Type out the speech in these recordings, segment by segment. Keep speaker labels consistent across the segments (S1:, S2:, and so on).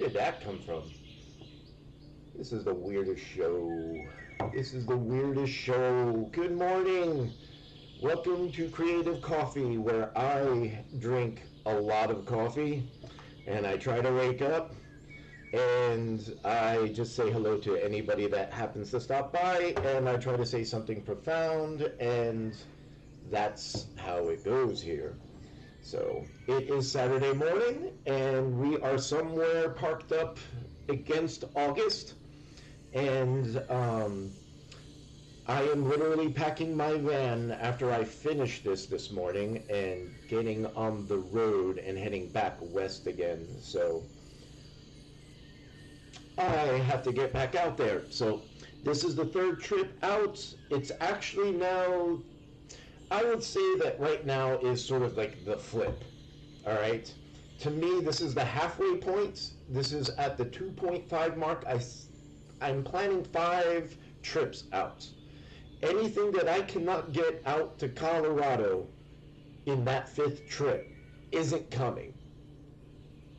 S1: did that come from? This is the weirdest show. This is the weirdest show. Good morning. Welcome to Creative Coffee, where I drink a lot of coffee and I try to wake up and I just say hello to anybody that happens to stop by, and I try to say something profound, and that's how it goes here. So it is Saturday morning, and we are somewhere parked up against August, and I am literally packing my van after I finish this morning and getting on the road and heading back west again. So I have to get back out there. So this is the third trip out. It's actually now, I would say that right now is sort of like the flip. All right. To me, this is the halfway point. This is at the 2.5 mark. I'm planning 5 trips out. Anything that I cannot get out to Colorado in that 5th trip isn't coming.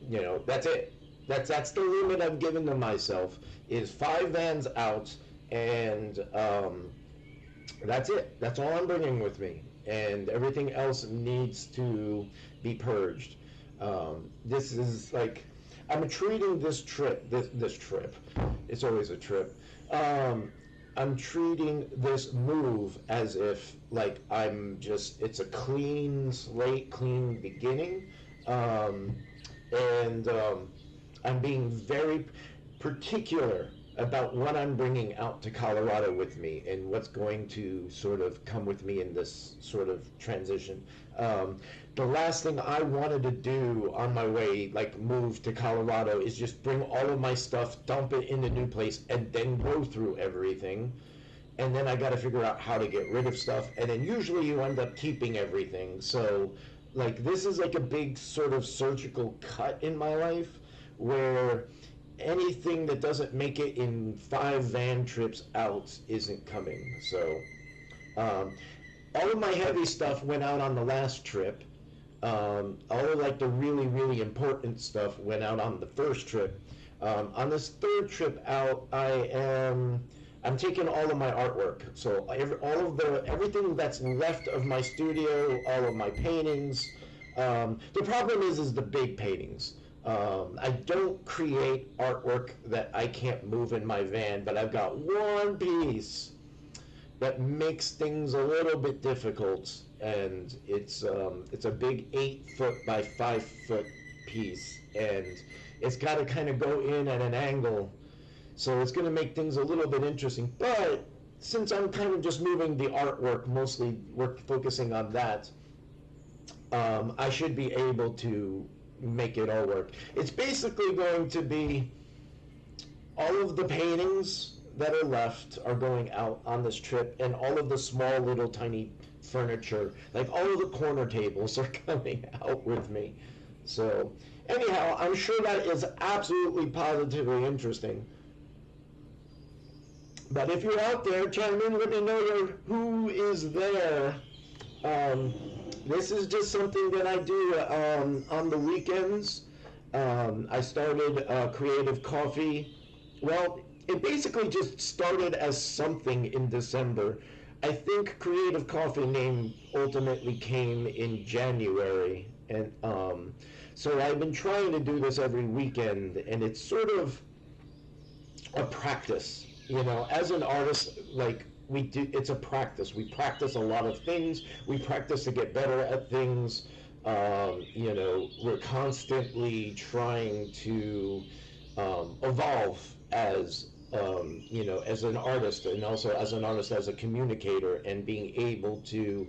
S1: You know, that's it. That's the limit I've given to myself, is 5 vans out, and that's it. That's all I'm bringing with me, and everything else needs to be purged. This is like, I'm treating this trip, this trip, it's always a trip, I'm treating this move as if like it's a clean slate, clean beginning, and I'm being very particular about what I'm bringing out to Colorado with me and what's going to sort of come with me in this sort of transition. The last thing I wanted to do on my way, like move to Colorado, is just bring all of my stuff, dump it in the new place, and then go through everything. And then I got to figure out how to get rid of stuff. And then usually you end up keeping everything. So like this is like a big sort of surgical cut in my life, where anything that doesn't make it in 5 van trips out isn't coming. So all of my heavy stuff went out on the last trip. All of like the really, really important stuff went out on the first trip. On this 3rd trip out, I'm taking all of my artwork. So everything that's left of my studio, all of my paintings. The problem is the big paintings. I don't create artwork that I can't move in my van, but I've got one piece that makes things a little bit difficult, and it's a big 8-foot by 5-foot piece, and it's got to kind of go in at an angle, so it's going to make things a little bit interesting. But since I'm kind of just moving the artwork, mostly we're focusing on that, I should be able to make it all work. It's basically going to be all of the paintings that are left are going out on this trip, and all of the small little tiny furniture, like all of the corner tables, are coming out with me. So anyhow, I'm sure that is absolutely positively interesting. But if you're out there, chime in, let me know who is there. This is just something that I do on the weekends. I started Creative Coffee. Well, it basically just started as something in December. I think Creative Coffee name ultimately came in January. And so I've been trying to do this every weekend, and it's sort of a practice. You know, as an artist, like, it's a practice. We practice a lot of things. We practice to get better at things. You know, we're constantly trying to evolve as you know, as an artist, and also as an artist as a communicator, and being able to,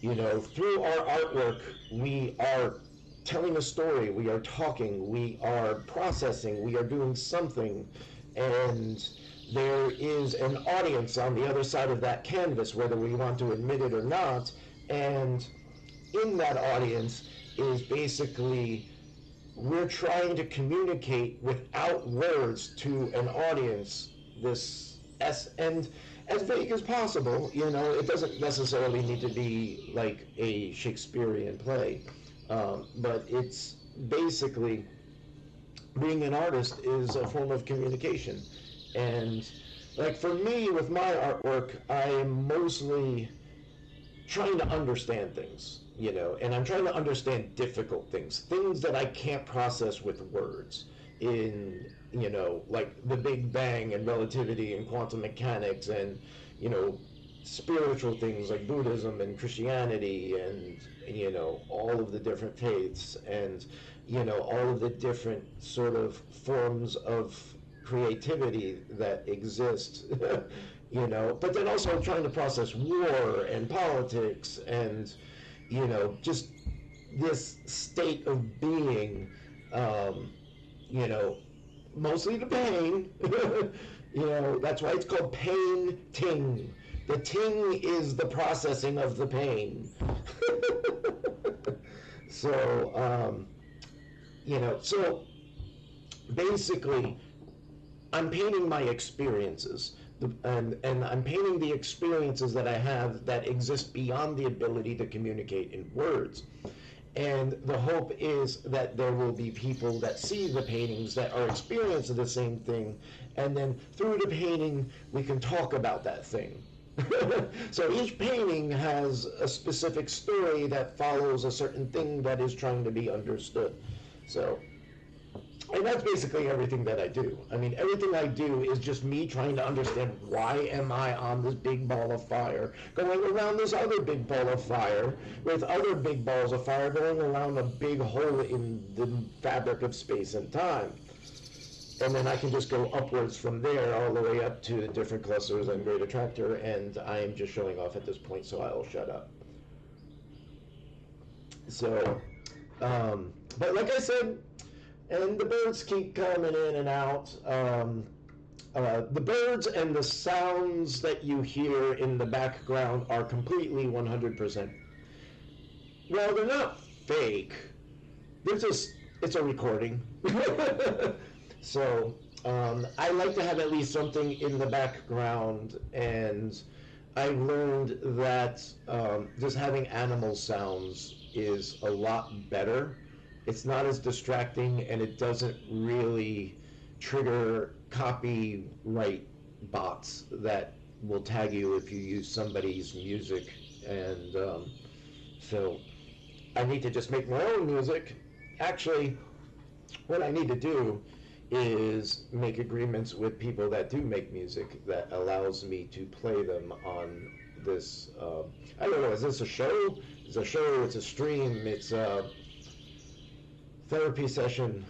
S1: you know, through our artwork, we are telling a story, we are talking, we are processing, we are doing something, and there is an audience on the other side of that canvas, whether we want to admit it or not, and in that audience is basically, we're trying to communicate without words to an audience and as vague as possible. You know, it doesn't necessarily need to be like a Shakespearean play, but it's basically being an artist is a form of communication. And like for me with my artwork, I am mostly trying to understand things, you know, and I'm trying to understand difficult things that I can't process with words in, you know, like the Big Bang and relativity and quantum mechanics and, you know, spiritual things like Buddhism and Christianity and, you know, all of the different faiths and, you know, all of the different sort of forms of creativity that exist. You know, but then also trying to process war and politics and, you know, just this state of being, you know, mostly the pain. You know, that's why it's called painting. The ting is the processing of the pain. So, you know, so basically, I'm painting my experiences. And I'm painting the experiences that I have that exist beyond the ability to communicate in words. And the hope is that there will be people that see the paintings that are experiencing the same thing, and then through the painting, we can talk about that thing. So each painting has a specific story that follows a certain thing that is trying to be understood. So, and that's basically everything that I do. I mean, everything I do is just me trying to understand why am I on this big ball of fire, going around this other big ball of fire, with other big balls of fire going around a big hole in the fabric of space and time. And then I can just go upwards from there all the way up to the different clusters and great attractor, and I am just showing off at this point, so I'll shut up. So, but like I said, and the birds keep coming in and out. The birds and the sounds that you hear in the background are completely 100%. Well, they're not fake. They're just, it's a recording. So I like to have at least something in the background, and I learned that just having animal sounds is a lot better. It's not as distracting, and it doesn't really trigger copyright bots that will tag you if you use somebody's music. And so I need to just make my own music. Actually, what I need to do is make agreements with people that do make music that allows me to play them on this, I don't know, is this a show? It's a show, it's a stream, it's a therapy session.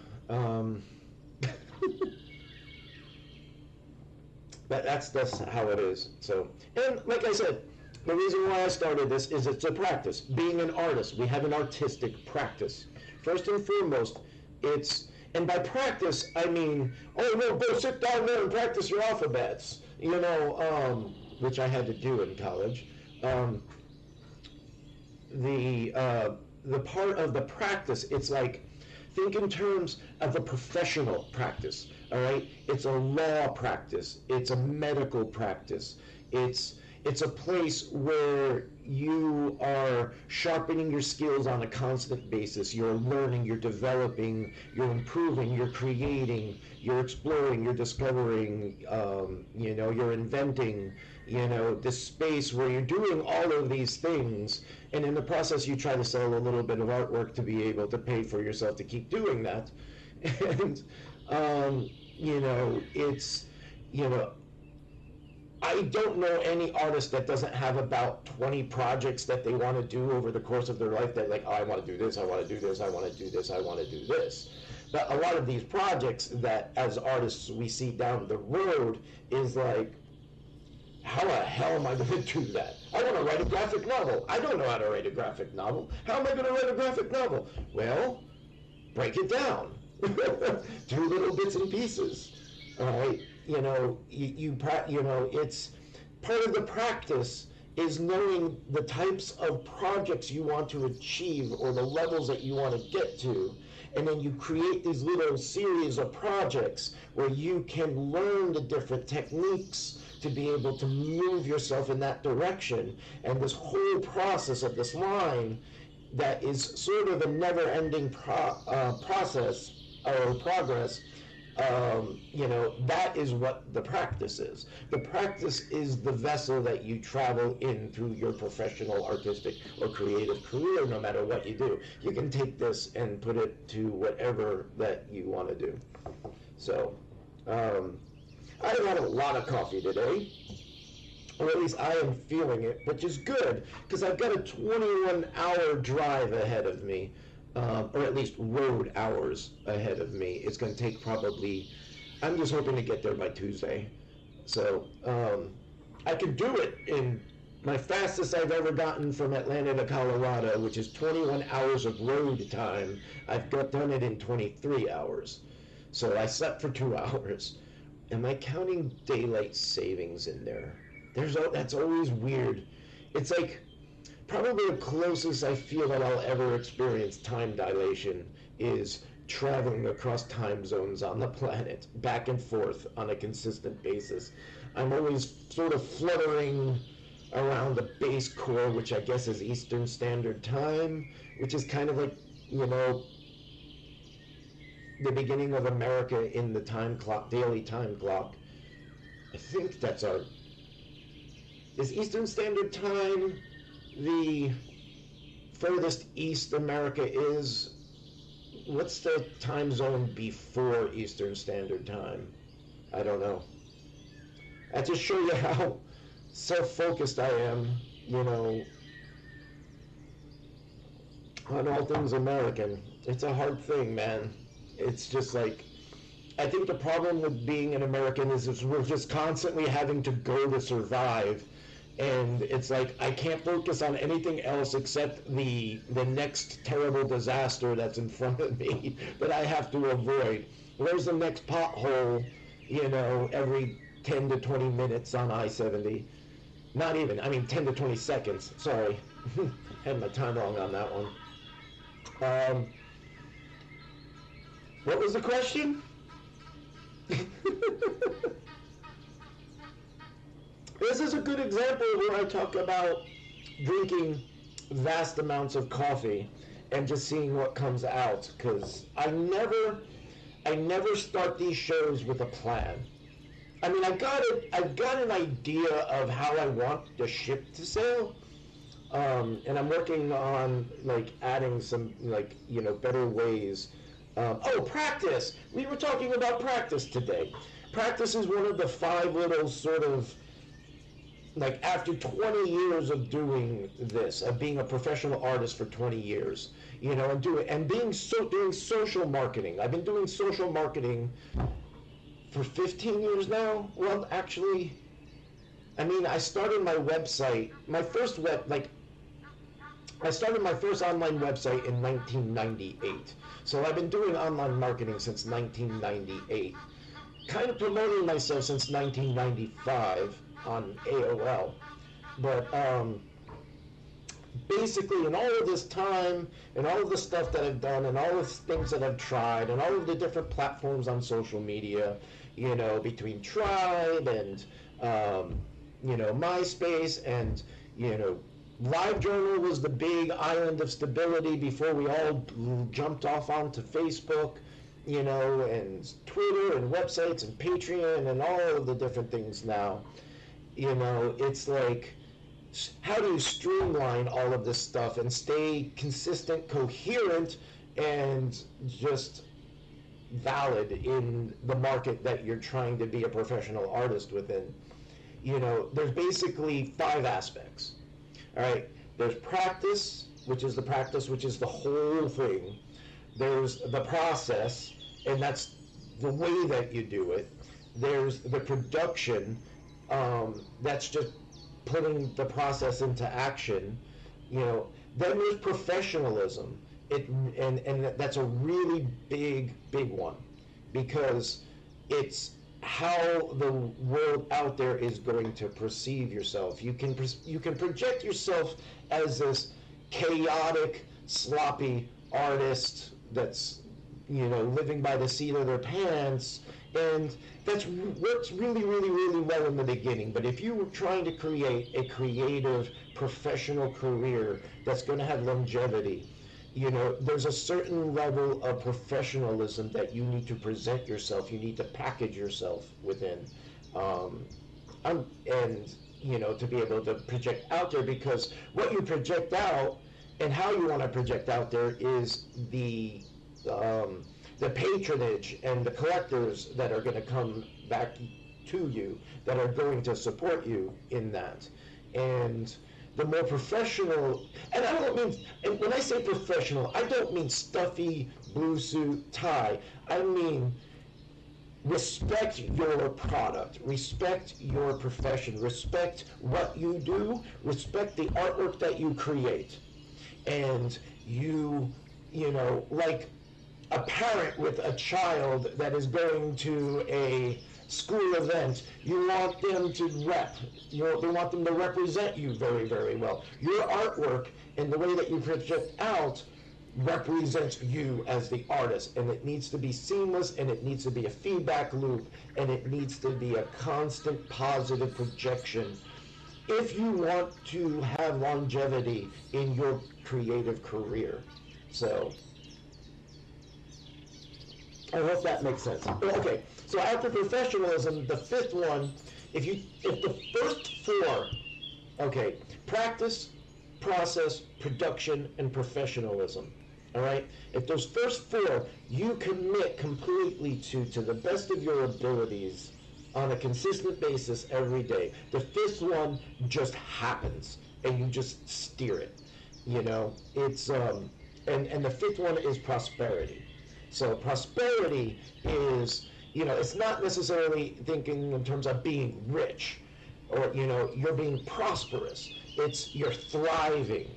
S1: But that's how it is. So, and like I said, the reason why I started this is it's a practice. Being an artist, we have an artistic practice. First and foremost, it's, and by practice, I mean, oh no, go sit down there and practice your alphabets, you know, which I had to do in college. The part of the practice, it's like, think in terms of a professional practice, all right? It's a law practice. It's a medical practice. It's a place where you are sharpening your skills on a constant basis. You're learning, you're developing, you're improving, you're creating, you're exploring, you're discovering, you know, you're inventing, you know, this space where you're doing all of these things, and in the process you try to sell a little bit of artwork to be able to pay for yourself to keep doing that. And, you know, it's, you know, I don't know any artist that doesn't have about 20 projects that they want to do over the course of their life that like, oh, I want to do this, I want to do this, I want to do this, I want to do this. But a lot of these projects that as artists we see down the road is like, how the hell am I going to do that? I want to write a graphic novel. I don't know how to write a graphic novel. How am I going to write a graphic novel? Well, break it down. Do little bits and pieces. All right. You know, you know, it's part of the practice is knowing the types of projects you want to achieve or the levels that you want to get to. And then you create these little series of projects where you can learn the different techniques to be able to move yourself in that direction. And this whole process of this line that is sort of a never-ending process our progress, that is what the practice is. The practice is the vessel that you travel in through your professional, artistic, or creative career, no matter what you do. You can take this and put it to whatever that you want to do. So, I've had a lot of coffee today, or at least I am feeling it, which is good, because I've got a 21-hour drive ahead of me. Or at least road hours ahead of me. It's going to take probably, I'm just hoping to get there by Tuesday. So I could do it in my fastest I've ever gotten from Atlanta to Colorado, which is 21 hours of road time. I've done it in 23 hours. So I slept for 2 hours. Am I counting daylight savings in there? That's always weird. It's like, probably the closest I feel that I'll ever experience time dilation is traveling across time zones on the planet, back and forth on a consistent basis. I'm always sort of fluttering around the base core, which I guess is Eastern Standard Time, which is kind of like, the beginning of America in the time clock, daily time clock. I think is Eastern Standard Time the furthest east America is? What's the time zone before Eastern Standard Time? I don't know. I just show you how self-focused I am, on all things American. It's a hard thing, man. It's just like, I think the problem with being an American is we're just constantly having to go to survive. And it's like, I can't focus on anything else except the next terrible disaster that's in front of me that I have to avoid. Where's the next pothole, every 10 to 20 minutes on I-70? Not even, 10 to 20 seconds, sorry. Had my time wrong on that one. What was the question? This is a good example where I talk about drinking vast amounts of coffee and just seeing what comes out, because I never start these shows with a plan. I've got an idea of how I want the ship to sail, and I'm working on adding some better ways. Practice. We were talking about practice today. Practice is one of the 5 little sort of, after 20 years of doing this, of being a professional artist for 20 years, doing social marketing. I've been doing social marketing for 15 years now. Well, actually, I started my website, I started my first online website in 1998. So I've been doing online marketing since 1998. Kind of promoting myself since 1995 on AOL. But basically, in all of this time, and all of the stuff that I've done, and all the things that I've tried, and all of the different platforms on social media, between Tribe and, MySpace and, LiveJournal was the big island of stability before we all jumped off onto Facebook, and Twitter and websites and Patreon and all of the different things now. It's like, how do you streamline all of this stuff and stay consistent, coherent, and just valid in the market that you're trying to be a professional artist within? There's basically 5 aspects. All right, there's practice, which is the whole thing. There's the process, and that's the way that you do it. There's the production, that's just putting the process into action. Then there's professionalism, and that's a really big one, because it's how the world out there is going to perceive yourself. You can project yourself as this chaotic, sloppy artist that's living by the seat of their pants, and that's works really, really, really well in the beginning. But if you were trying to create a creative, professional career that's going to have longevity, there's a certain level of professionalism that you need to present yourself, you need to package yourself within, um, and to be able to project out there, because what you project out and how you want to project out there is um, the patronage and the collectors that are going to come back to you, that are going to support you in that. And the more professional, and I don't mean, and when I say professional, I don't mean stuffy blue suit tie. I mean respect your product, respect your profession, respect what you do, respect the artwork that you create. And like a parent with a child that is going to a school event, you want them to they want them to represent you very, very well. Your artwork and the way that you project out represents you as the artist, and it needs to be seamless, and it needs to be a feedback loop, and it needs to be a constant positive projection if you want to have longevity in your creative career. So I hope that makes sense. Okay, so after professionalism, the fifth one, if the first four, okay, practice, process, production, and professionalism. All right? If those first four you commit completely to the best of your abilities on a consistent basis every day, the fifth one just happens and you just steer it. It's and the fifth one is prosperity. So prosperity is, it's not necessarily thinking in terms of being rich, or you're being prosperous. It's you're thriving.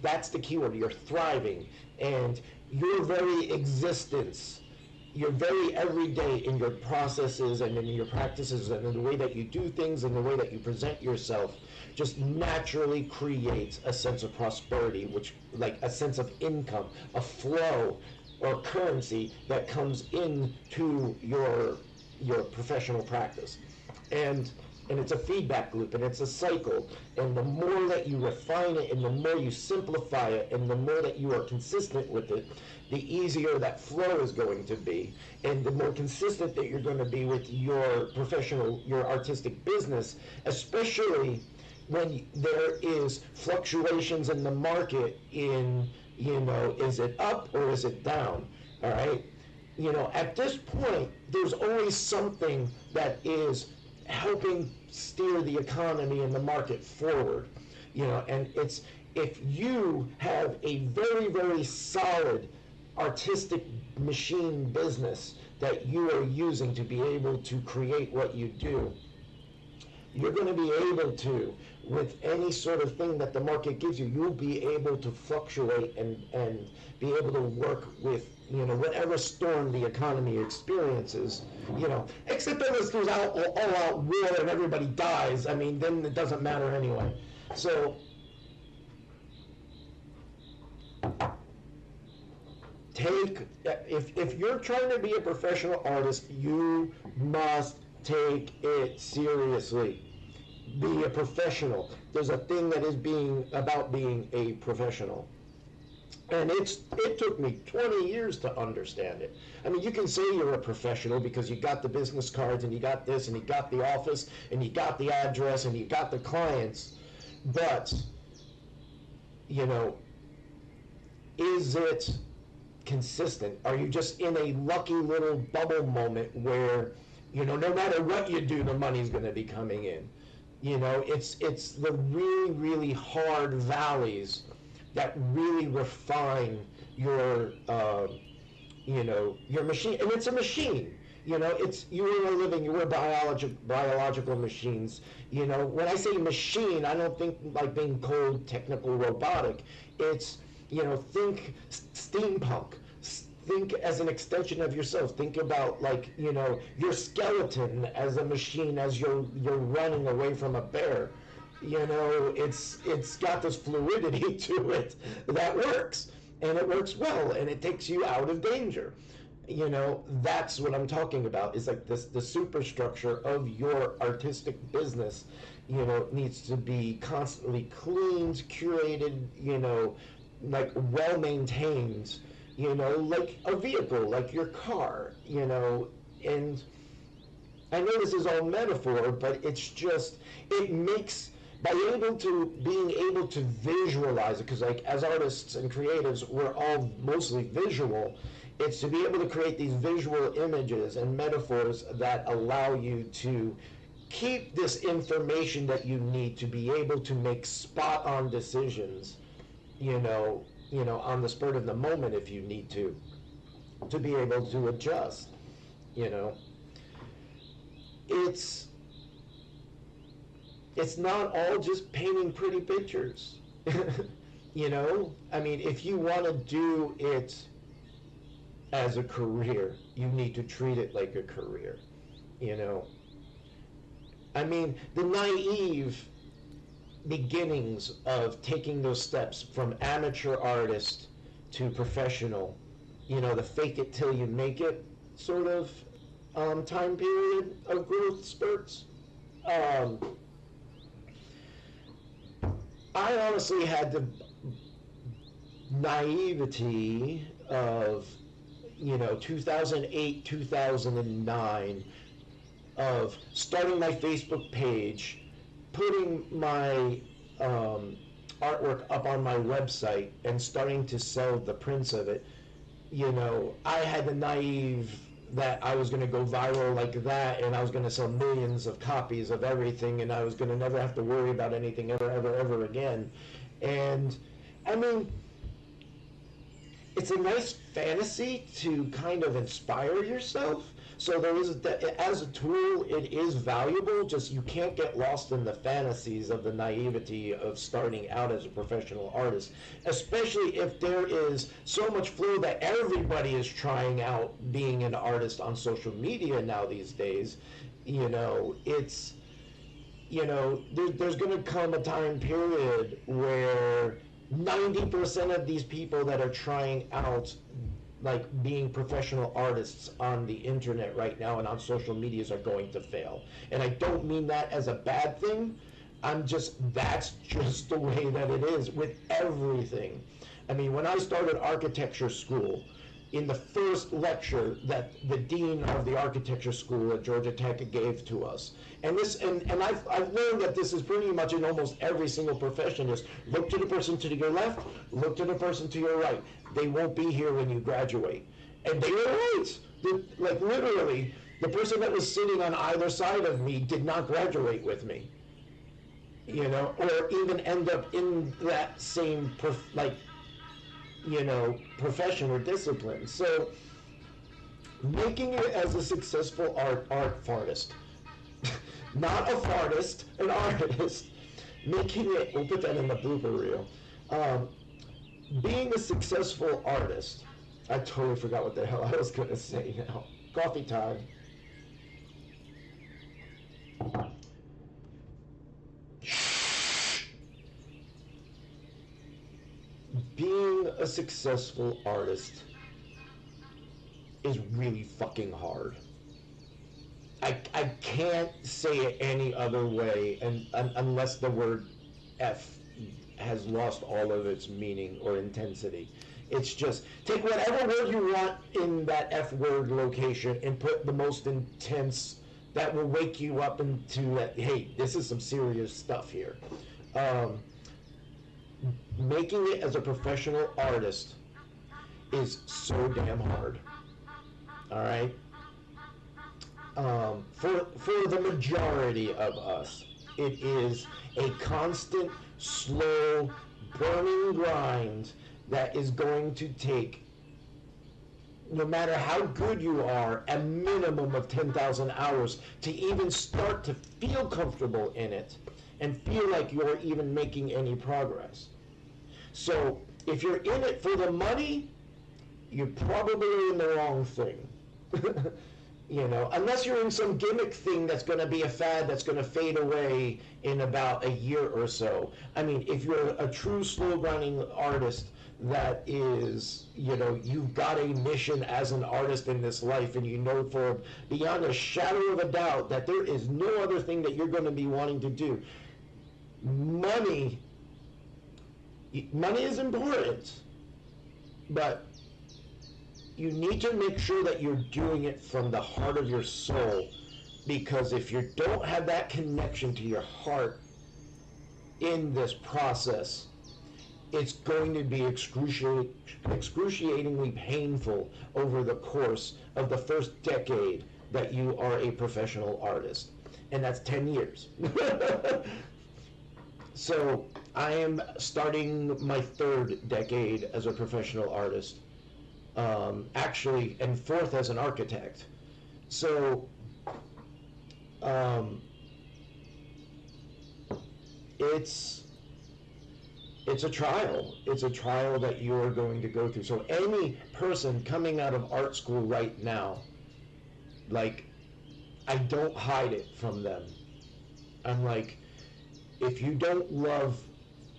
S1: That's the keyword. You're thriving, and your very existence, your very everyday in your processes and in your practices and in the way that you do things and the way that you present yourself just naturally creates a sense of prosperity, which, like, a sense of income, a flow or currency that comes into your professional practice. And it's a feedback loop, and it's a cycle. And the more that you refine it, and the more you simplify it, and the more that you are consistent with it, the easier that flow is going to be. And the more consistent that you're going to be with your your artistic business, especially when there is fluctuations in the market in, is it up or is it down? All right? At this point, there's always something that is helping steer the economy and the market forward, and it's, if you have a very, very solid artistic machine business that you are using to be able to create what you do, you're going to be able to, with any sort of thing that the market gives you, you'll be able to fluctuate and be able to work with, whatever storm the economy experiences, except unless there's all out war and everybody dies. I mean, then it doesn't matter anyway. So if you're trying to be a professional artist, you must take it seriously. Be a professional. There's a thing that is about being a professional. And it took me 20 years to understand it. I mean, you can say you're a professional because you got the business cards, and you got this, and you got the office, and you got the address, and you got the clients, but, is it consistent? Are you just in a lucky little bubble moment where, no matter what you do, the money's going to be coming in? It's the really, really hard valleys that really refine your machine. And it's a machine. You are living, you are biological machines. When I say machine, I don't think like being cold, technical, robotic. It's, think steampunk. Think as an extension of yourself. Think about, like, your skeleton as a machine as you're running away from a bear. It's got this fluidity to it that works, and it works well, and it takes you out of danger. That's what I'm talking about, is like the superstructure of your artistic business, needs to be constantly cleaned, curated, like well maintained, like a vehicle, like your car, and I know this is all metaphor, but it's just, it makes, being able to visualize it, because like as artists and creatives, we're all mostly visual. It's to be able to create these visual images and metaphors that allow you to keep this information that you need to be able to make spot-on decisions, on the spur of the moment if you need to be able to adjust, It's not all just painting pretty pictures. I mean, if you want to do it as a career, you need to treat it like a career, I mean, the naive beginnings of taking those steps from amateur artist to professional, the fake it till you make it sort of time period of growth spurts. I honestly had the naivety of, 2008, 2009, of starting my Facebook page, putting my artwork up on my website, and starting to sell the prints of it. I had the naive that I was going to go viral like that, and I was going to sell millions of copies of everything, and I was going to never have to worry about anything ever again. And I mean, it's a nice fantasy to kind of inspire yourself. So there is, as a tool, it is valuable, just you can't get lost in the fantasies of the naivety of starting out as a professional artist, especially if there is so much flow that everybody is trying out being an artist on social media now these days. It's, there's going to come a time period where 90% of these people that are trying out like being professional artists on the internet right now and on social medias are going to fail. And I don't mean that as a bad thing. That's just the way that it is with everything. I mean, when I started architecture school, in the first lecture that the dean of the architecture school at Georgia Tech gave to us, and I've learned that this is pretty much in almost every single profession, is look to the person to your left, look to the person to your right. They won't be here when you graduate. And they were right. Like literally, the person that was sitting on either side of me did not graduate with me. Or even end up in that same profession or discipline. So making it as a successful artist, not a fartist, an artist, making it, we'll put that in the blooper reel, being a successful artist, I totally forgot what the hell I was going to say now. Coffee time. Being a successful artist is really fucking hard. I can't say it any other way, and unless the word F has lost all of its meaning or intensity. It's just, take whatever word you want in that F word location and put the most intense that will wake you up into that, hey, this is some serious stuff here. Making it as a professional artist is so damn hard. All right? For the majority of us, it is a constant, slow, burning grind that is going to take, no matter how good you are, a minimum of 10,000 hours to even start to feel comfortable in it and feel like you're even making any progress. So if you're in it for the money, you're probably in the wrong thing. Unless you're in some gimmick thing that's going to be a fad that's going to fade away in about a year or so. I mean, if you're a true slow grinding artist that is, you've got a mission as an artist in this life, and you know for beyond a shadow of a doubt that there is no other thing that you're going to be wanting to do. Money Money is important, but you need to make sure that you're doing it from the heart of your soul, because if you don't have that connection to your heart in this process, it's going to be excruciatingly painful over the course of the first decade that you are a professional artist. And that's 10 years. So I am starting my third decade as a professional artist, actually, and fourth as an architect. So it's a trial. It's a trial that you're going to go through. So any person coming out of art school right now, like, I don't hide it from them. I'm like, if you don't love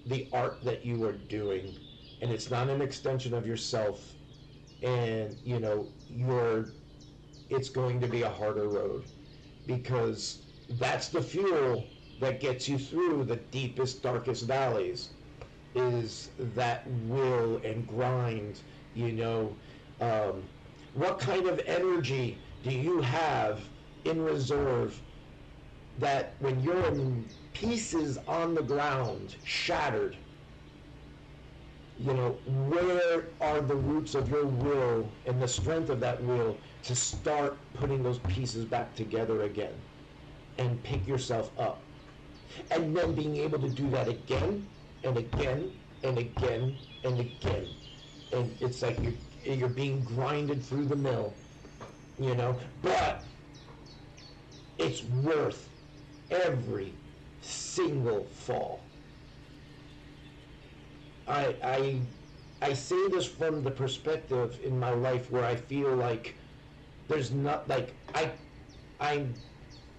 S1: the art that you are doing, and it's not an extension of yourself, and it's going to be a harder road, because that's the fuel that gets you through the deepest, darkest valleys, is that will and grind. What kind of energy do you have in reserve that when you're in pieces on the ground, shattered, where are the roots of your will and the strength of that will to start putting those pieces back together again and pick yourself up? And then being able to do that again and again and again and again. And it's like you're being grinded through the mill, but it's worth every single fall. I say this from the perspective in my life where I feel like there's not, like, I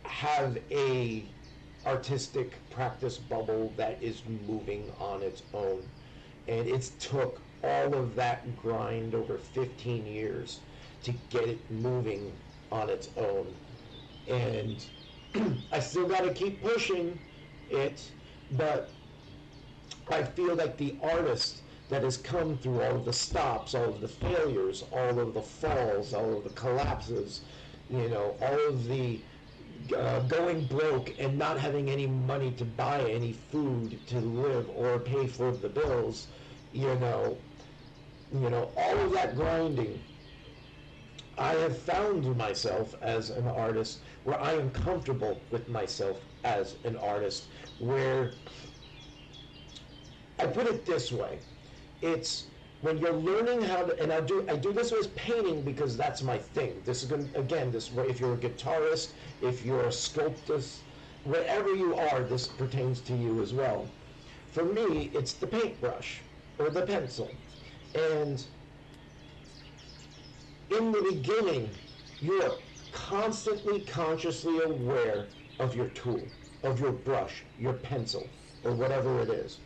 S1: have a artistic practice bubble that is moving on its own, and it's took all of that grind over 15 years to get it moving on its own. And I still got to keep pushing it, but I feel like the artist that has come through all of the stops, all of the failures, all of the falls, all of the collapses, all of the going broke and not having any money to buy any food to live or pay for the bills, all of that grinding, I have found myself as an artist where I am comfortable with myself as an artist, where I put it this way, it's when you're learning how to, and I do this with painting because that's my thing. This is going to, again, if you're a guitarist, if you're a sculptor, whatever you are, this pertains to you as well. For me, it's the paintbrush or the pencil. And in the beginning, you are constantly consciously aware of your tool, of your brush, your pencil, or whatever it is.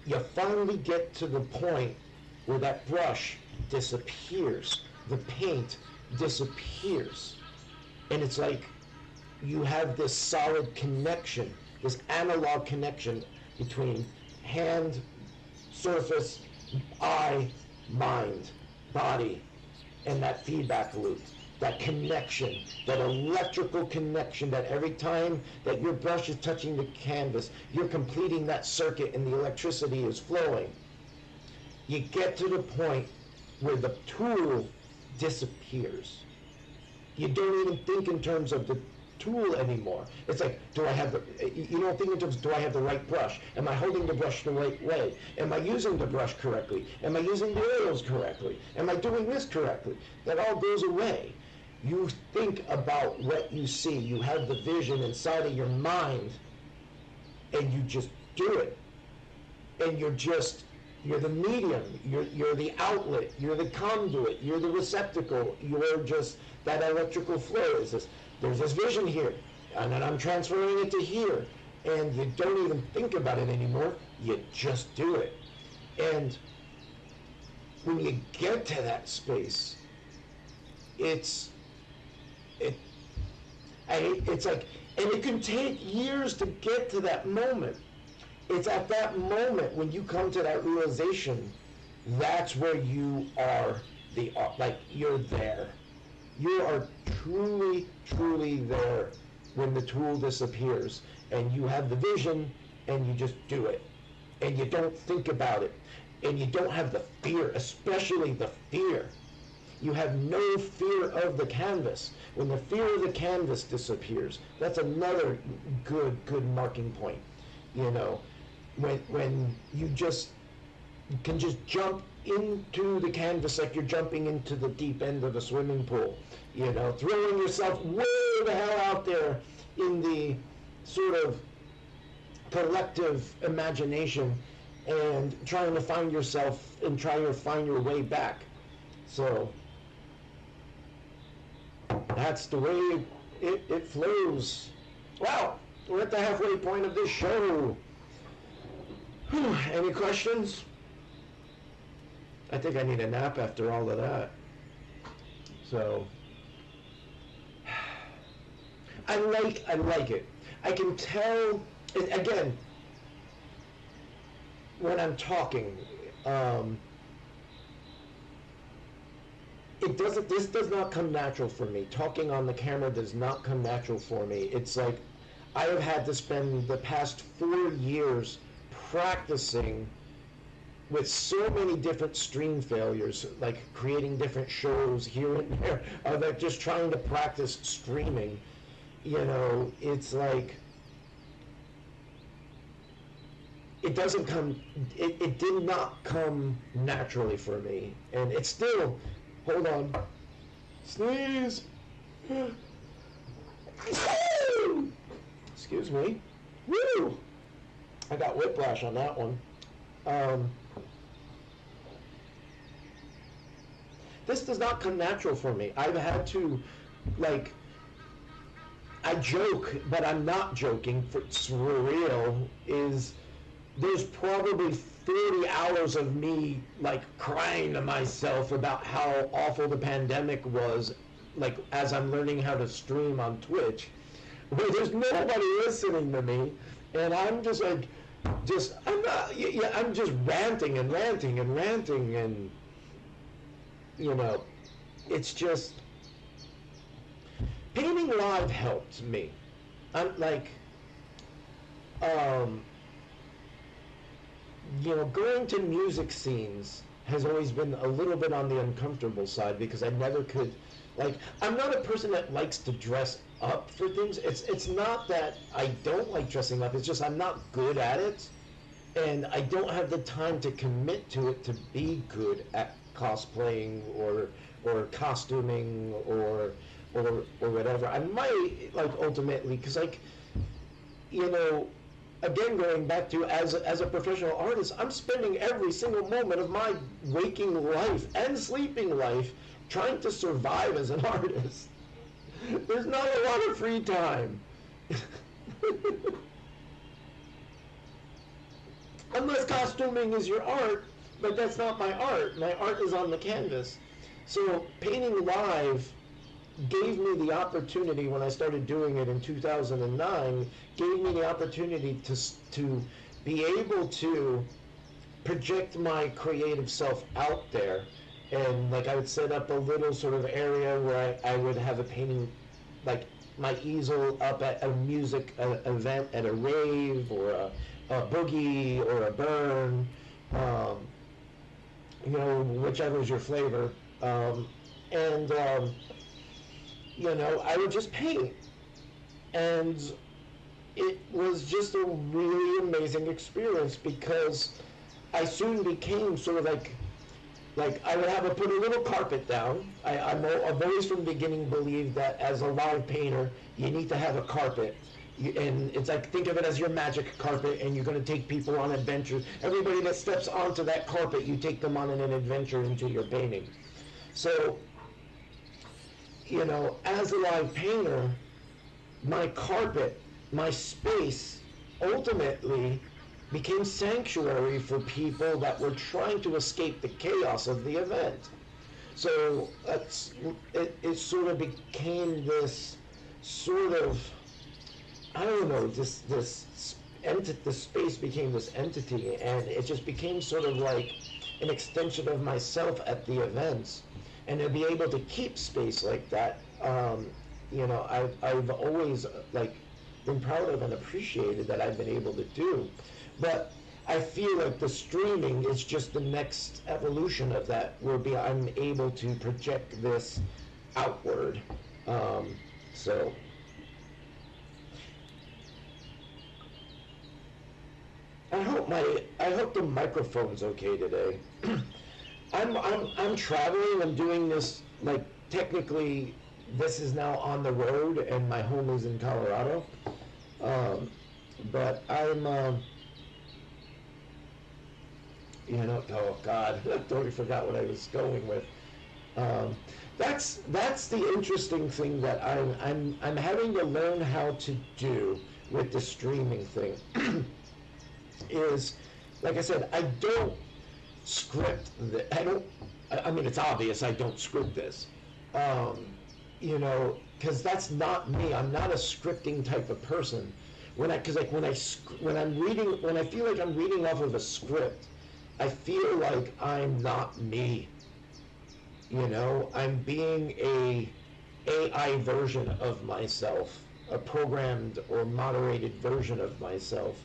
S1: You finally get to the point where that brush disappears, the paint disappears, and it's like you have this solid connection, this analog connection between hand, surface, eye, mind, body, and that feedback loop, that connection, that electrical connection, that every time that your brush is touching the canvas, you're completing that circuit and the electricity is flowing. You get to the point where the tool disappears. You don't even think in terms of the tool anymore. It's like, you don't think in terms of, do I have the right brush? Am I holding the brush the right way? Am I using the brush correctly? Am I using the oils correctly? Am I doing this correctly? That all goes away. You think about what you see. You have the vision inside of your mind, and you just do it. And you're the medium, you're the outlet, you're the conduit, you're the receptacle, you're just that electrical flow. There's this vision here, and then I'm transferring it to here, and you don't even think about it anymore, you just do it. And when you get to that space, it's like, and it can take years to get to that moment, it's at that moment when you come to that realization, that's where you are like you're there. You are truly, truly there when the tool disappears and you have the vision and you just do it. And you don't think about it. And you don't have the fear, especially the fear. You have no fear of the canvas. When the fear of the canvas disappears, that's another good marking point. You know, when you can just jump into the canvas like you're jumping into the deep end of a swimming pool, you know, throwing yourself way the hell out there in the sort of collective imagination and trying to find yourself and trying to find your way back. So that's the way it flows. Well, we're at the halfway point of this show. Whew, any questions? I think I need a nap after all of that. So I like it. I can tell, again, when I'm talking, this does not come natural for me. Talking on the camera does not come natural for me. It's like I have had to spend the past 4 years practicing with so many different stream failures, like creating different shows here and there, like just trying to practice streaming. You know, it's like it did not come naturally for me. And it's still, hold on, sneeze. Excuse me. Woo! I got whiplash on that one. This does not come natural for me. I've had to, like, I joke, but I'm not joking, for real, there's probably 30 hours of me, like, crying to myself about how awful the pandemic was, like, as I'm learning how to stream on Twitch, where there's nobody listening to me, and I'm just like, I'm just ranting and ranting and ranting, and, you know, it's just, painting live helped me. I'm like, you know, going to music scenes has always been a little bit on the uncomfortable side because I never could, like, I'm not a person that likes to dress up for things. It's not that I don't like dressing up, it's just I'm not good at it, and I don't have the time to commit to it to be good at cosplaying or costuming or whatever. I might, like, ultimately, because, like, you know, again, going back to as a professional artist, I'm spending every single moment of my waking life and sleeping life trying to survive as an artist. There's not a lot of free time. Unless costuming is your art, but that's not my art. My art is on the canvas. So painting live gave me the opportunity, when I started doing it in 2009, gave me the opportunity to be able to project my creative self out there. And, like, I would set up a little sort of area where I would have a painting, like my easel up at a music event, at a rave or a boogie or a burn, you know, whichever is your flavor. You know, I would just paint. And it was just a really amazing experience because I soon became sort of like I would have to put a little carpet down. I've always from the beginning believed that as a live painter, you need to have a carpet. And it's like, think of it as your magic carpet, and you're going to take people on adventures. Everybody that steps onto that carpet, you take them on an adventure into your painting. So, you know, as a live painter, my carpet, my space, ultimately became sanctuary for people that were trying to escape the chaos of the event. So it sort of became this sort of, I don't know, this the space became this entity, and it just became sort of like an extension of myself at the events. And to be able to keep space like that, I've always like been proud of and appreciated that I've been able to do. But I feel like the streaming is just the next evolution of that, where I'm able to project this outward. So I hope the microphone's okay today. I'm traveling. I'm doing this, like, technically this is now on the road and my home is in Colorado. But I'm oh God, I totally forgot what I was going with. That's the interesting thing that I'm having to learn how to do with the streaming thing. Is, like I said, I don't script I don't. I mean, it's obvious I don't script this. Because that's not me. I'm not a scripting type of person. When I feel like I'm reading off of a script, I feel like I'm not me. I'm being a AI version of myself, a programmed or moderated version of myself.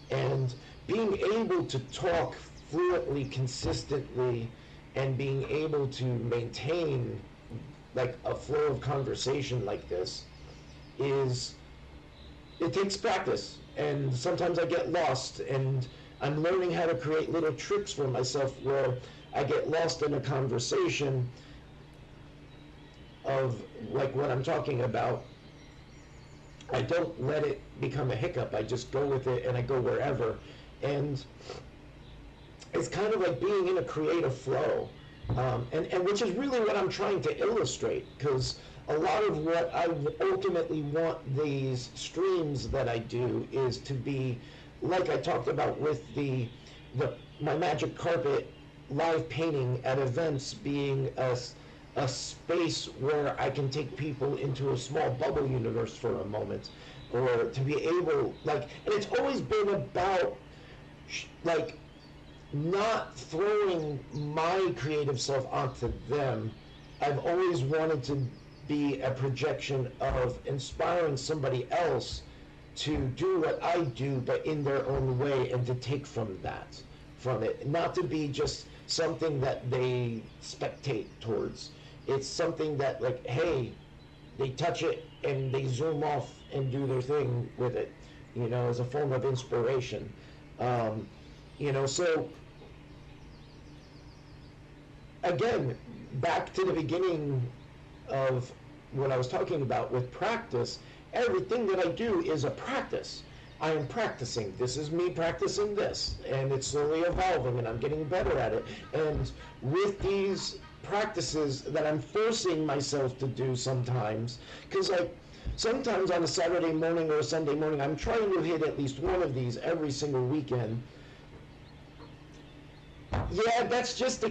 S1: And being able to talk fluently, consistently, and being able to maintain like a flow of conversation like this it takes practice, and sometimes I get lost, and I'm learning how to create little tricks for myself where I get lost in a conversation of like what I'm talking about. I don't let it become a hiccup. I just go with it and I go wherever. And it's kind of like being in a creative flow. And which is really what I'm trying to illustrate, because a lot of what I ultimately want these streams that I do is to be, like I talked about with my magic carpet live painting at events, being a space where I can take people into a small bubble universe for a moment, or to be able, like, and it's always been about, like, not throwing my creative self onto them. I've always wanted to be a projection of inspiring somebody else to do what I do, but in their own way, and to take from it, not to be just something that they spectate towards. It's something that, like, hey, they touch it and they zoom off and do their thing with it, as a form of inspiration. So again, back to the beginning of what I was talking about with practice, everything that I do is a practice. I am practicing. This is me practicing this, and it's slowly evolving, and I'm getting better at it. And with these practices that I'm forcing myself to do sometimes, because sometimes on a Saturday morning or a Sunday morning, I'm trying to hit at least one of these every single weekend. Yeah, that's just the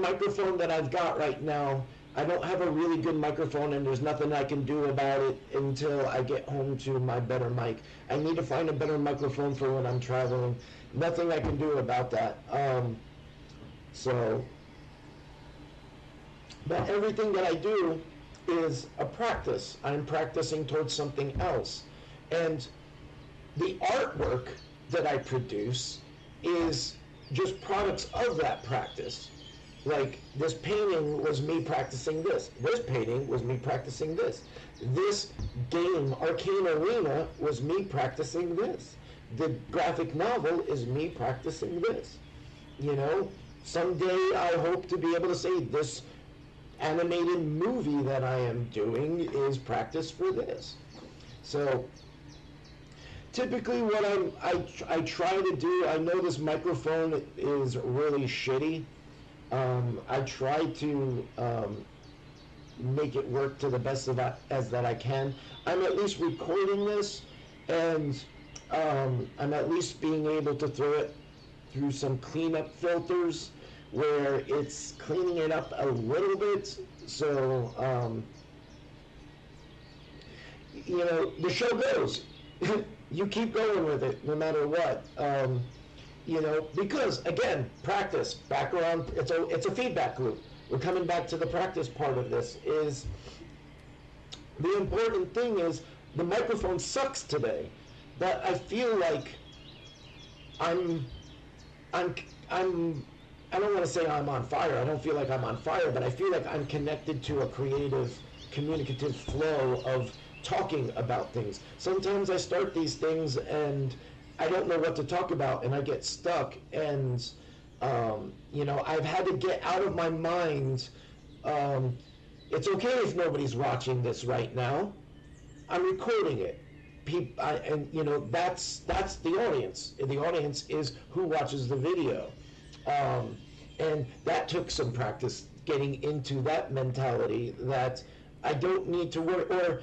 S1: microphone that I've got right now. I don't have a really good microphone, and there's nothing I can do about it until I get home to my better mic. I need to find a better microphone for when I'm traveling. Nothing I can do about that. But everything that I do is a practice. I'm practicing towards something else. And the artwork that I produce is just products of that practice. Like, this painting was me practicing this. This painting was me practicing this. This game, Arcane Arena, was me practicing this. The graphic novel is me practicing this. Someday I hope to be able to say this animated movie that I am doing is practice for this. So typically what I try to do, I know this microphone is really shitty. I try to make it work to the best of as that I can. I'm at least recording this, and I'm at least being able to throw it through some cleanup filters where it's cleaning it up a little bit. So, the show goes. you keep going with it no matter what. Because again, practice back around. It's a feedback loop. We're coming back to the practice part of this. Is the important thing is the microphone sucks today, but I feel like I'm I don't want to say I'm on fire. I don't feel like I'm on fire, but I feel like I'm connected to a creative, communicative flow of talking about things. Sometimes I start these things and I don't know what to talk about and I get stuck. And, I've had to get out of my mind. It's okay if nobody's watching this right now. I'm recording it. That's the audience. The audience is who watches the video. And that took some practice getting into that mentality that I don't need to worry, or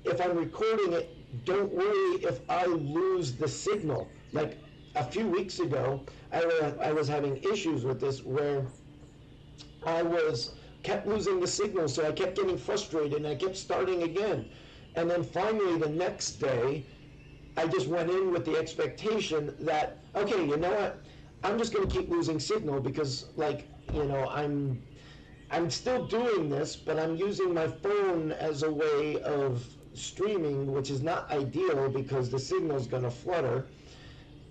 S1: if I'm recording it, don't worry if I lose the signal. Like a few weeks ago, I was having issues with this where I kept losing the signal, so I kept getting frustrated and I kept starting again. And then finally the next day, I just went in with the expectation that, okay, you know what? I'm just going to keep losing signal because, I'm still doing this, but I'm using my phone as a way of streaming, which is not ideal because the signal's going to flutter.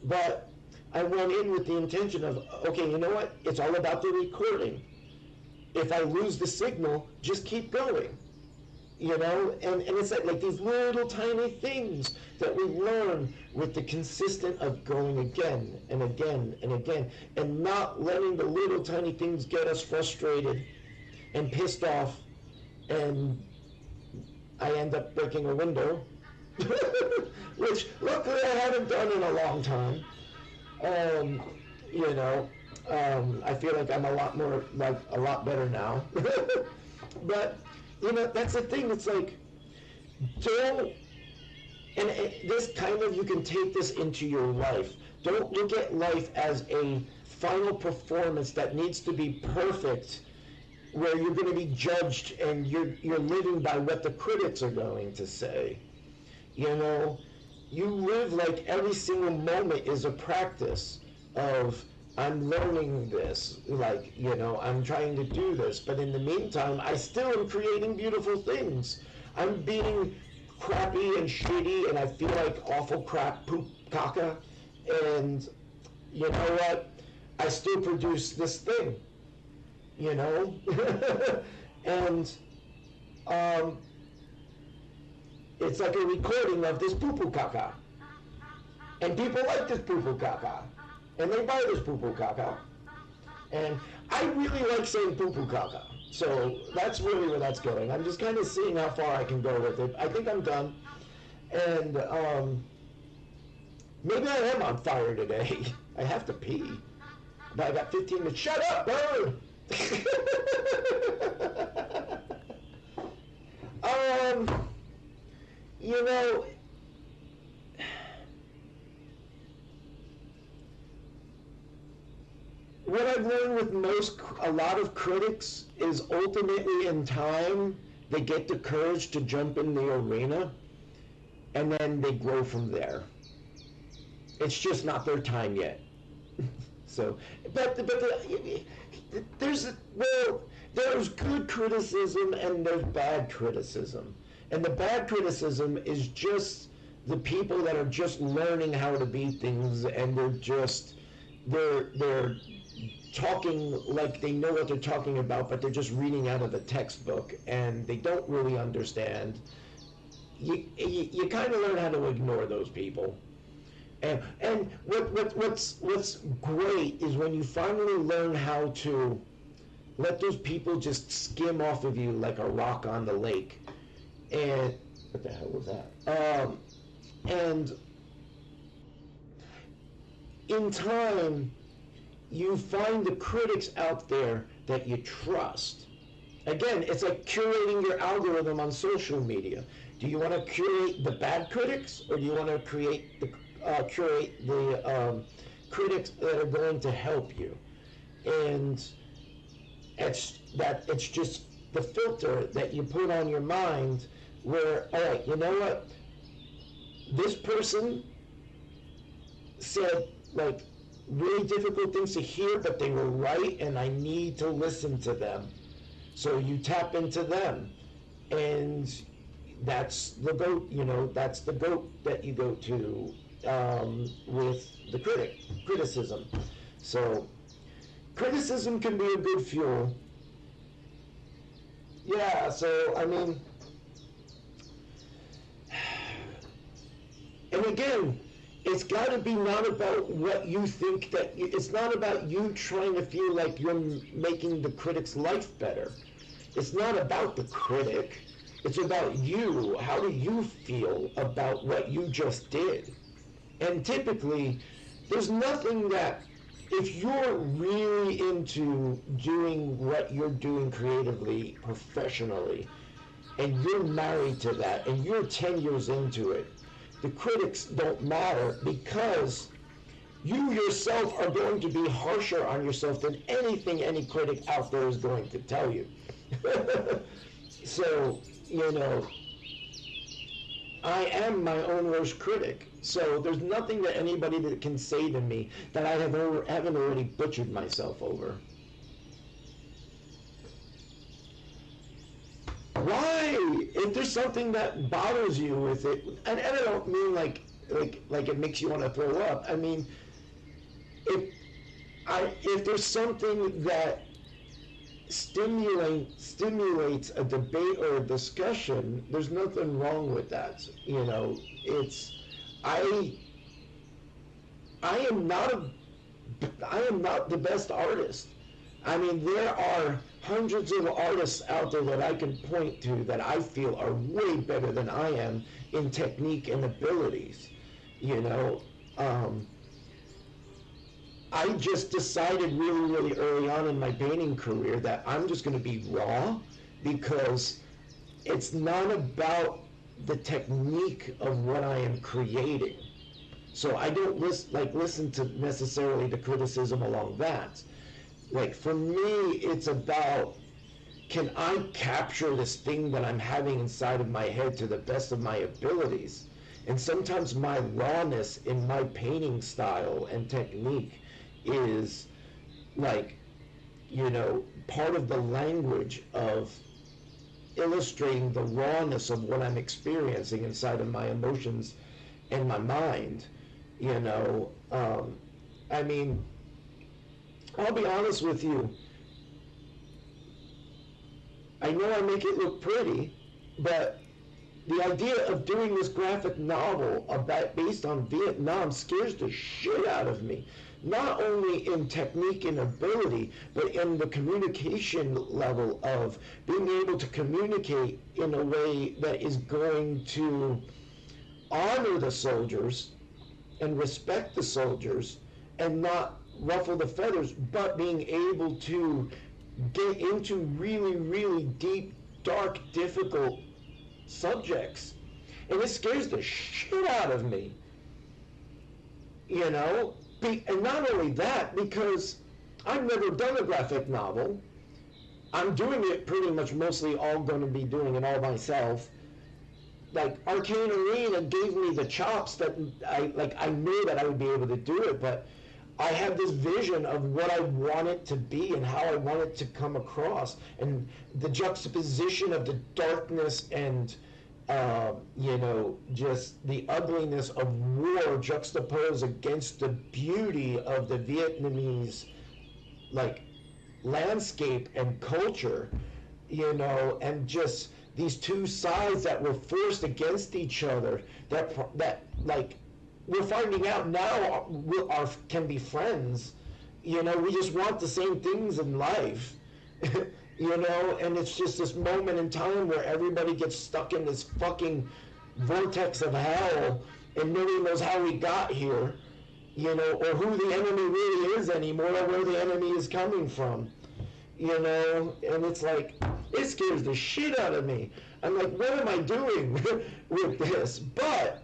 S1: But I went in with the intention of, okay, you know what? It's all about the recording. If I lose the signal, just keep going. And it's like these little tiny things that we learn with the consistent of going again and again and again, and not letting the little tiny things get us frustrated and pissed off, and I end up breaking a window, which luckily I haven't done in a long time. I feel like I'm a lot better now. But that's the thing. It's like, this kind of, you can take this into your life. Don't look at life as a final performance that needs to be perfect, where you're going to be judged and you're living by what the critics are going to say. You live like every single moment is a practice of, I'm learning this, I'm trying to do this, but in the meantime, I still am creating beautiful things. I'm being crappy and shitty, and I feel like awful crap, poop, caca, and you know what? I still produce this thing, and it's like a recording of this poo-poo caca, and people like this poo-poo caca. And they buy this poo-poo caca. And I really like saying poo-poo caca. So that's really where that's going. I'm just kind of seeing how far I can go with it. I think I'm done. And maybe I am on fire today. I have to pee. But I got 15 minutes. Shut up, bird! What I've learned with a lot of critics is ultimately in time, they get the courage to jump in the arena and then they grow from there. It's just not their time yet. So, there's good criticism and there's bad criticism. And the bad criticism is just the people that are just learning how to be things, and they're talking like they know what they're talking about, but they're just reading out of the textbook and they don't really understand. You kind of learn how to ignore those people. And what's great is when you finally learn how to let those people just skim off of you like a rock on the lake. And what the hell was that? And in time, you find the critics out there that you trust. Again, it's like curating your algorithm on social media. Do you want to curate the bad critics, or do you want to curate the critics that are going to help you? And it's just the filter that you put on your mind where, all right, you know what? this person said like really difficult things to hear, but they were right, and I need to listen to them. So you tap into them, and that's the goat. That's the goat that you go to with the criticism. So criticism can be a good fuel. Yeah. So I mean, and again, it's got to be not about what you think that it's not about you trying to feel like you're making the critic's life better. It's not about the critic. It's about you. How do you feel about what you just did? And typically, there's nothing that, if you're really into doing what you're doing creatively, professionally, and you're married to that, and you're 10 years into it, the critics don't matter, because you yourself are going to be harsher on yourself than anything any critic out there is going to tell you. So, I am my own worst critic. So there's nothing that anybody that can say to me that I haven't already butchered myself over. Why? If there's something that bothers you with it, and I don't mean like it makes you want to throw up. I mean, if there's something that stimulates a debate or a discussion, there's nothing wrong with that. I am not the best artist. I mean, there are hundreds of artists out there that I can point to that I feel are way better than I am in technique and abilities. I just decided really, really early on in my painting career that I'm just going to be raw, because it's not about the technique of what I am creating. So I don't listen to necessarily the criticism along that. Like, for me, it's about, can I capture this thing that I'm having inside of my head to the best of my abilities? And sometimes my rawness in my painting style and technique is part of the language of illustrating the rawness of what I'm experiencing inside of my emotions and my mind. I mean, I'll be honest with you. I know I make it look pretty, but the idea of doing this graphic novel based on Vietnam scares the shit out of me. Not only in technique and ability, but in the communication level of being able to communicate in a way that is going to honor the soldiers and respect the soldiers and not ruffle the feathers, but being able to get into really, really deep, dark, difficult subjects. And it scares the shit out of me. And not only that, because I've never done a graphic novel. I'm doing it pretty much mostly all going to be doing it all myself. Like, Arcane Arena gave me the chops that I knew that I would be able to do it, but I have this vision of what I want it to be and how I want it to come across, and the juxtaposition of the darkness and just the ugliness of war juxtaposed against the beauty of the Vietnamese landscape and culture, and just these two sides that were forced against each other, that we're finding out now can be friends. We just want the same things in life. And it's just this moment in time where everybody gets stuck in this fucking vortex of hell, and nobody knows how we got here, or who the enemy really is anymore, or where the enemy is coming from, and it's like, it scares the shit out of me. I'm like, what am I doing with this? But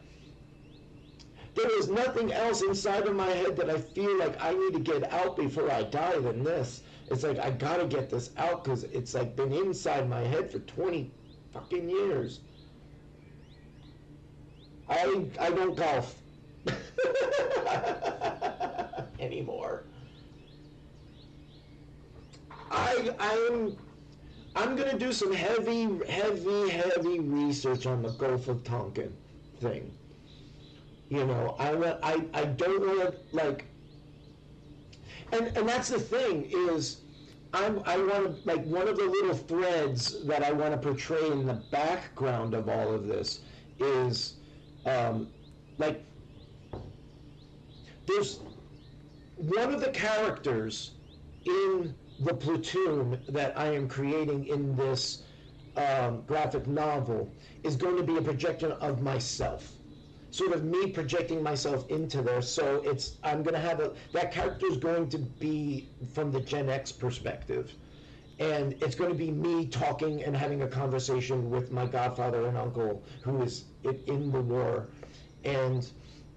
S1: there is nothing else inside of my head that I feel like I need to get out before I die than this. It's like, I gotta get this out, because it's been inside my head for 20 fucking years. I don't golf anymore. I'm gonna do some heavy research on the Gulf of Tonkin thing. You know, I don't want to, like, and that's the thing is, I want to, like, one of the little threads that I want to portray in the background of all of this is, like, there's one of the characters in the platoon that I am creating in this graphic novel is going to be a projection of myself. Sort of me projecting myself into there. So I'm going to have that character is going to be from the Gen X perspective. And it's going to be me talking and having a conversation with my godfather and uncle who is in the war. And,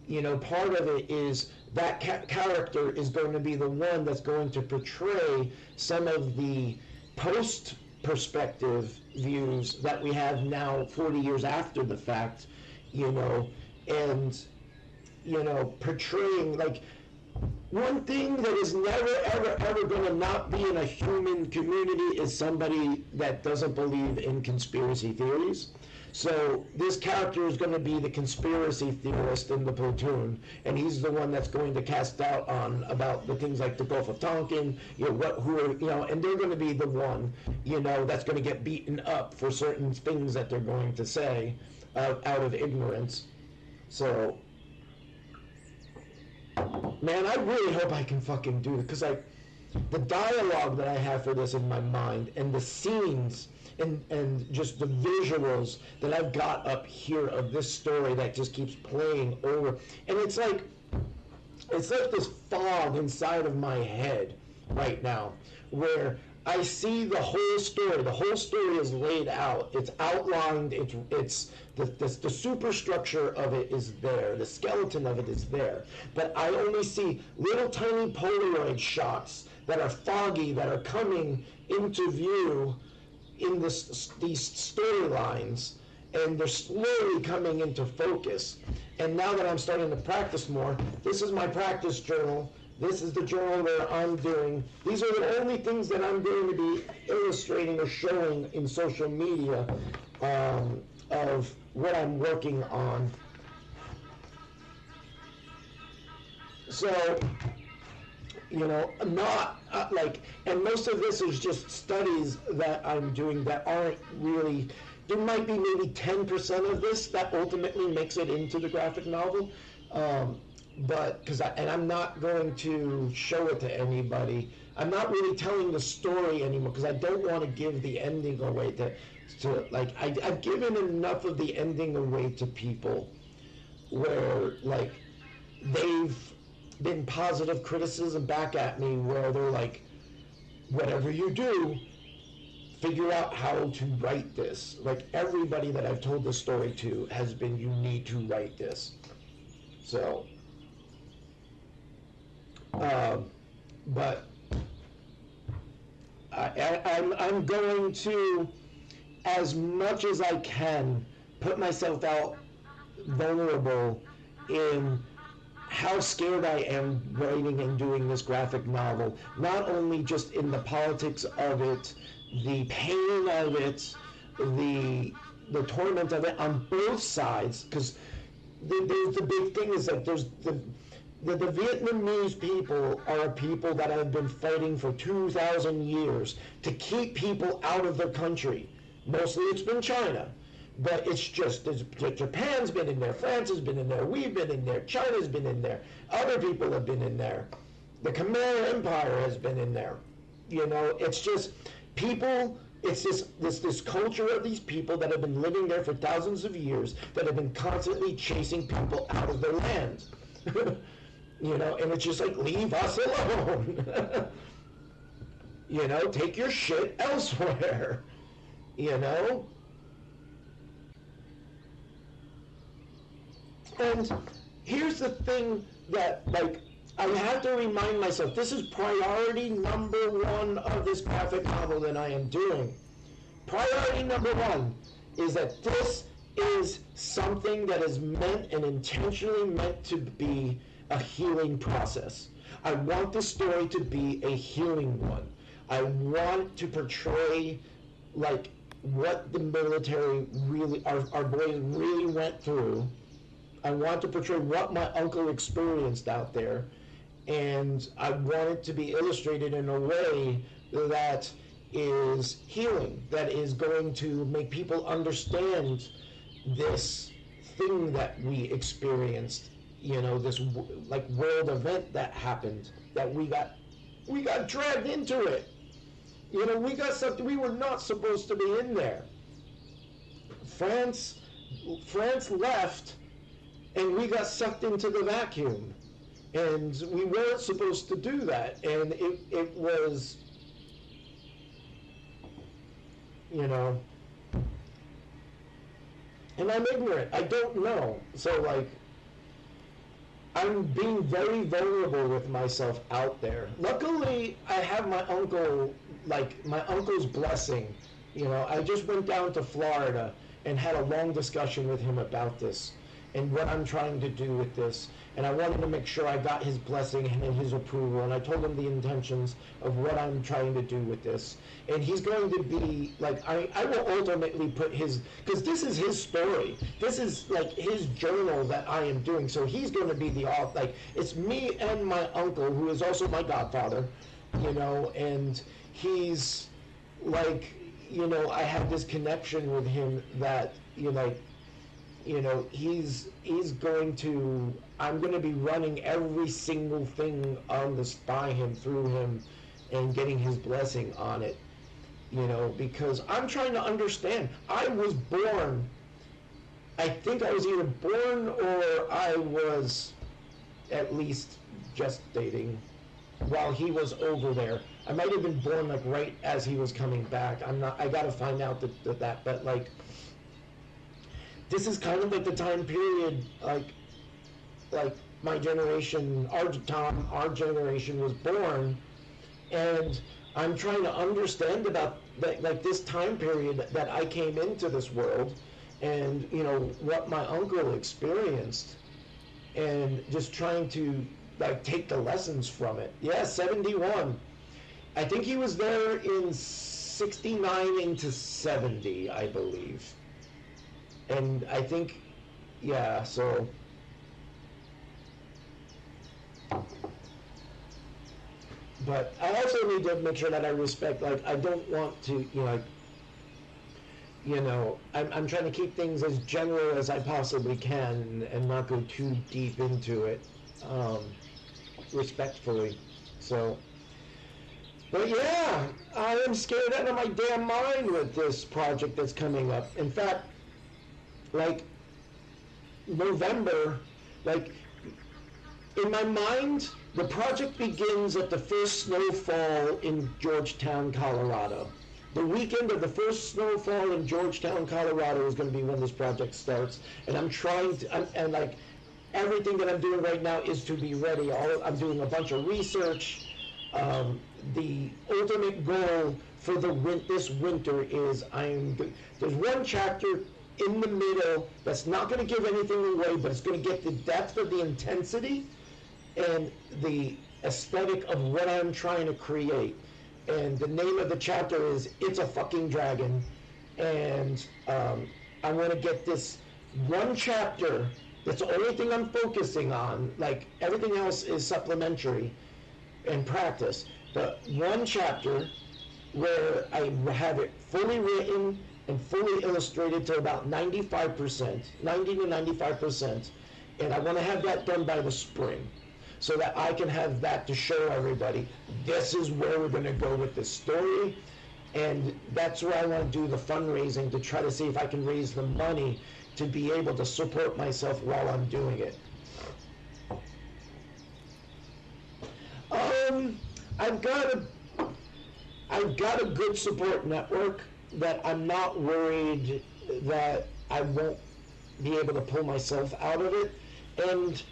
S1: you know, part of it is that character is going to be the one that's going to portray some of the post-perspective views that we have now 40 years after the fact, you know, and, you know, portraying, like, one thing that is never, ever going to not be in a human community is somebody that doesn't believe in conspiracy theories. So this character is going to be the conspiracy theorist in the platoon, and he's the one that's going to cast doubt on about the things like the Gulf of Tonkin, you know, and they're going to be the one, you know, that's going to get beaten up for certain things that they're going to say out of ignorance. So, man, I really hope I can fucking do it, because, like, the dialogue that I have for this in my mind, and the scenes, and just the visuals that I've got up here of this story that just keeps playing over, and it's like this fog inside of my head right now, where I see the whole story. The whole story is laid out. It's outlined. It's the superstructure of it is there. The skeleton of it is there. But I only see little tiny Polaroid shots that are foggy, that are coming into view in these storylines, and they're slowly coming into focus. And now that I'm starting to practice more, this is my practice journal. This is the journal that I'm doing. These are the only things that I'm going to be illustrating or showing in social media of what I'm working on. So, you know, not like, and most of this is just studies that I'm doing that aren't really, there might be maybe 10% of this that ultimately makes it into the graphic novel. But, and I'm not going to show it to anybody. I'm not really telling the story anymore, because I don't want to give the ending away to like, I've given enough of the ending away to people where, like, they've been positive criticism back at me, where they're like, whatever you do, figure out how to write this. Like, everybody that I've told the story to has been, you need to write this. So, but I'm going to, as much as I can, put myself out vulnerable in how scared I am writing and doing this graphic novel. Not only just in the politics of it, the pain of it, the torment of it on both sides, because the big thing is that there's the Vietnamese people are a people that have been fighting for 2,000 years to keep people out of their country. Mostly it's been China, but it's just, Japan's been in there, France has been in there, we've been in there, China's been in there, other people have been in there, the Khmer Empire has been in there. You know, it's just people, it's this culture of these people that have been living there for thousands of years, that have been constantly chasing people out of their land. You know, and it's just like, leave us alone. You know, take your shit elsewhere. You know? And here's the thing that, like, I have to remind myself, this is priority number one of this graphic novel that I am doing. Priority number one is that this is something that is meant and intentionally meant to be a healing process. I want the story to be a healing one. I want to portray like what the military really, our boys really went through. I want to portray what my uncle experienced out there, and I want it to be illustrated in a way that is healing, that is going to make people understand this thing that we experienced, this like world event that happened, that we got dragged into it. We got something, we were not supposed to be in there. France left, and we got sucked into the vacuum, and we weren't supposed to do that, and it was, and I'm ignorant. I don't know. So, like, I'm being very vulnerable with myself out there. Luckily, I have my uncle's blessing. I just went down to Florida and had a long discussion with him about this and what I'm trying to do with this. And I wanted to make sure I got his blessing and his approval. And I told him the intentions of what I'm trying to do with this. And he's going to be, like, I will ultimately put because this is his story. This is, like, his journal that I am doing. So he's going to be the author. Like, it's me and my uncle, who is also my godfather, and he's, like, I have this connection with him that, he's going to, I'm going to be running every single thing on this by him, through him, and getting his blessing on it, because I'm trying to understand. I was born, I think I was either born or I was at least gestating while he was over there. I might have been born, like, right as he was coming back. I gotta find out that, but, like, this is kind of like the time period, like my generation, our generation was born, and I'm trying to understand about like this time period that I came into this world, and what my uncle experienced, and just trying to, like, take the lessons from it. Yeah, 71. I think he was there in 69 into 70, I believe. And I think, yeah, so. But I also need to make sure that I respect, like, I don't want to, I'm trying to keep things as general as I possibly can and not go too deep into it, respectfully. So, but yeah, I am scared out of my damn mind with this project that's coming up. In fact, like, November, like, in my mind, the project begins at the first snowfall in Georgetown, Colorado. The weekend of the first snowfall in Georgetown, Colorado is going to be when this project starts. And I'm trying to, and like, everything that I'm doing right now is to be ready. I'm doing a bunch of research. The ultimate goal for this winter is there's one chapter in the middle that's not going to give anything away, but it's going to get the depth of the intensity and the aesthetic of what I'm trying to create. And the name of the chapter is It's a Fucking Dragon. And I want to get this one chapter, that's the only thing I'm focusing on. Like, everything else is supplementary and practice. But one chapter where I have it fully written and fully illustrated to about 95%, 90 to 95%. And I want to have that done by the spring, so that I can have that to show everybody, this is where we're going to go with this story. And that's where I want to do the fundraising, to try to see if I can raise the money to be able to support myself while I'm doing it. I've got a good support network that I'm not worried that I won't be able to pull myself out of it. And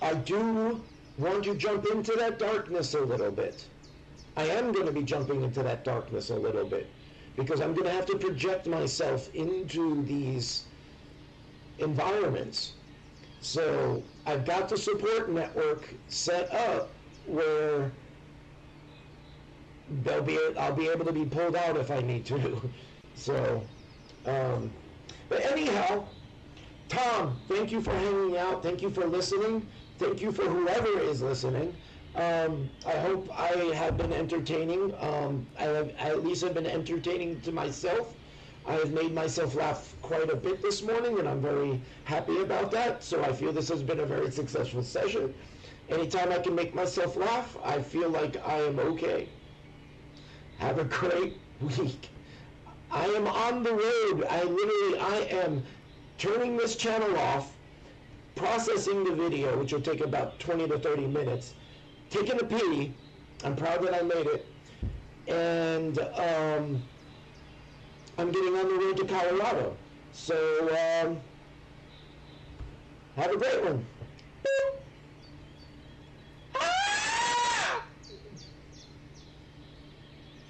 S1: I do want to jump into that darkness a little bit. I am going to be jumping into that darkness a little bit, because I'm going to have to project myself into these environments. So I've got the support network set up where I'll be able to be pulled out if I need to. So, but anyhow, Tom, thank you for hanging out. Thank you for listening. Thank you for whoever is listening. I hope I have been entertaining. I at least have been entertaining to myself. I have made myself laugh quite a bit this morning, and I'm very happy about that. So I feel this has been a very successful session. Anytime I can make myself laugh, I feel like I am okay. Have a great week. I am on the road. I am turning this channel off, processing the video, which will take about 20 to 30 minutes, taking a pee. I'm proud that I made it. And I'm getting on the road to Colorado. So have a great one.